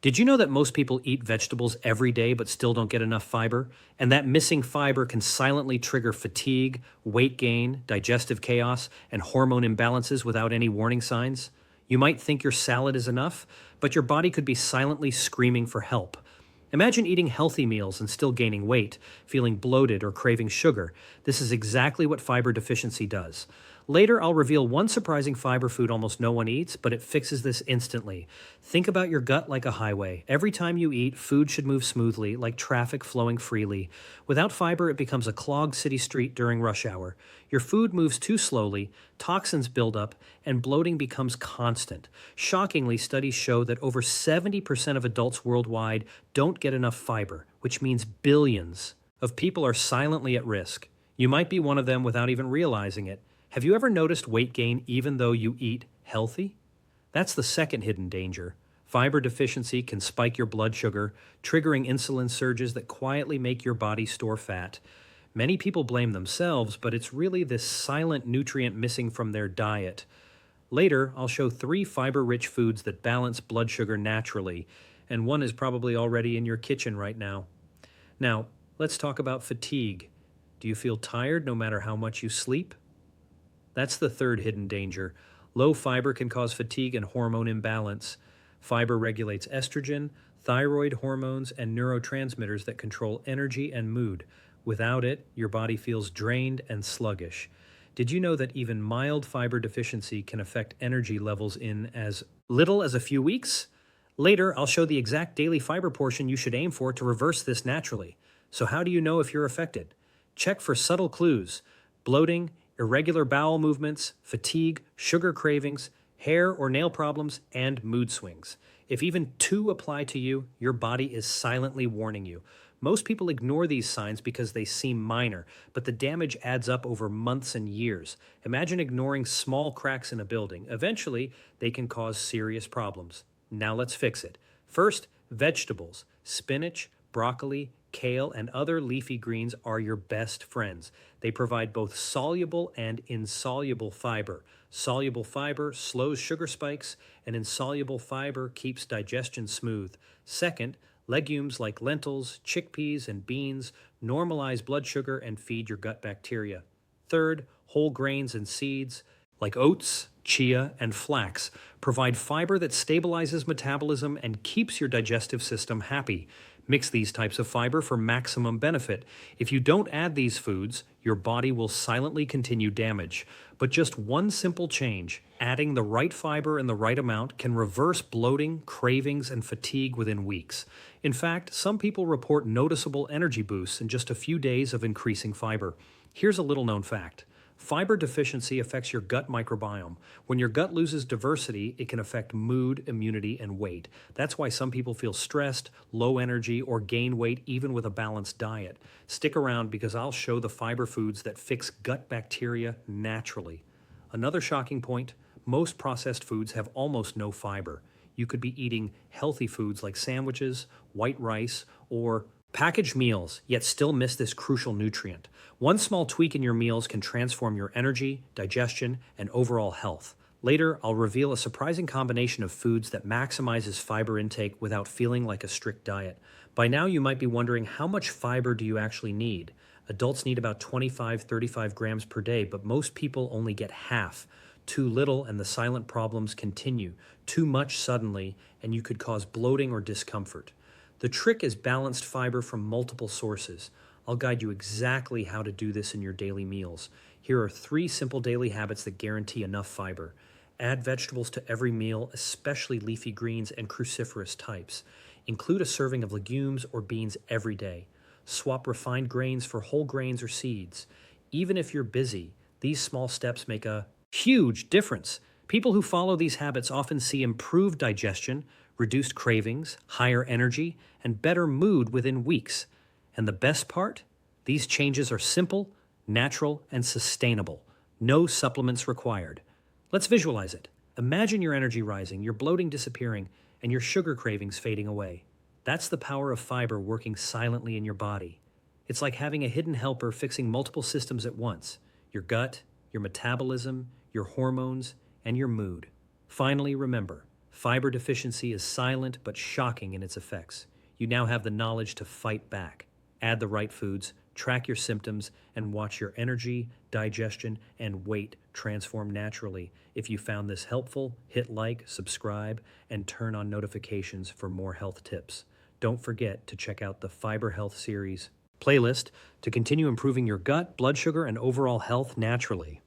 Did you know that most people eat vegetables every day but still don't get enough fiber? And that missing fiber can silently trigger fatigue, weight gain, digestive chaos, and hormone imbalances without any warning signs? You might think your salad is enough, but your body could be silently screaming for help. Imagine eating healthy meals and still gaining weight, feeling bloated, or craving sugar. This is exactly what fiber deficiency does. Later, I'll reveal one surprising fiber food almost no one eats, but it fixes this instantly. Think about your gut like a highway. Every time you eat, food should move smoothly, like traffic flowing freely. Without fiber, it becomes a clogged city street during rush hour. Your food moves too slowly, toxins build up, and bloating becomes constant. Shockingly, studies show that over 70% of adults worldwide don't get enough fiber, which means billions of people are silently at risk. You might be one of them without even realizing it. Have you ever noticed weight gain even though you eat healthy? That's the second hidden danger. Fiber deficiency can spike your blood sugar, triggering insulin surges that quietly make your body store fat. Many people blame themselves, but it's really this silent nutrient missing from their diet. Later, I'll show 3 fiber-rich foods that balance blood sugar naturally, and one is probably already in your kitchen right now. Now, let's talk about fatigue. Do you feel tired no matter how much you sleep? That's the third hidden danger. Low fiber can cause fatigue and hormone imbalance. Fiber regulates estrogen, thyroid hormones, and neurotransmitters that control energy and mood. Without it, your body feels drained and sluggish. Did you know that even mild fiber deficiency can affect energy levels in as little as a few weeks? Later, I'll show the exact daily fiber portion you should aim for to reverse this naturally. So how do you know if you're affected? Check for subtle clues: bloating, irregular bowel movements, fatigue, sugar cravings, hair or nail problems, and mood swings. If even 2 apply to you, your body is silently warning you. Most people ignore these signs because they seem minor, but the damage adds up over months and years. Imagine ignoring small cracks in a building. Eventually, they can cause serious problems. Now let's fix it. First, vegetables. Spinach, broccoli, kale, and other leafy greens are your best friends. They provide both soluble and insoluble fiber. Soluble fiber slows sugar spikes, and insoluble fiber keeps digestion smooth. Second, legumes like lentils, chickpeas, and beans normalize blood sugar and feed your gut bacteria. Third, whole grains and seeds like oats, chia, and flax provide fiber that stabilizes metabolism and keeps your digestive system happy. Mix these types of fiber for maximum benefit. If you don't add these foods, your body will silently continue damage. But just one simple change, adding the right fiber in the right amount, can reverse bloating, cravings, and fatigue within weeks. In fact, some people report noticeable energy boosts in just a few days of increasing fiber. Here's a little known fact. Fiber deficiency affects your gut microbiome. When your gut loses diversity, it can affect mood, immunity, and weight. That's why some people feel stressed, low energy, or gain weight even with a balanced diet. Stick around because I'll show the fiber foods that fix gut bacteria naturally. Another shocking point, most processed foods have almost no fiber. You could be eating healthy foods like sandwiches, white rice, or packaged meals, yet still miss this crucial nutrient. One small tweak in your meals can transform your energy, digestion, and overall health. Later, I'll reveal a surprising combination of foods that maximizes fiber intake without feeling like a strict diet. By now, you might be wondering, how much fiber do you actually need? Adults need about 25-35 grams per day, but most people only get half. Too little and the silent problems continue. Too much suddenly, and you could cause bloating or discomfort. The trick is balanced fiber from multiple sources. I'll guide you exactly how to do this in your daily meals. Here are 3 simple daily habits that guarantee enough fiber. Add vegetables to every meal, especially leafy greens and cruciferous types. Include a serving of legumes or beans every day. Swap refined grains for whole grains or seeds. Even if you're busy, these small steps make a huge difference. People who follow these habits often see improved digestion, reduced cravings, higher energy, and better mood within weeks. And the best part? These changes are simple, natural, and sustainable. No supplements required. Let's visualize it. Imagine your energy rising, your bloating disappearing, and your sugar cravings fading away. That's the power of fiber working silently in your body. It's like having a hidden helper fixing multiple systems at once: your gut, your metabolism, your hormones, and your mood. Finally, remember, Fiber deficiency is silent but shocking in its effects. You now have the knowledge to fight back. Add the right foods, track your symptoms, and watch your energy, digestion, and weight transform naturally. If you found this helpful, hit like, subscribe, and turn on notifications for more health tips. Don't forget to check out the Fiber Health series playlist to continue improving your gut, blood sugar, and overall health naturally.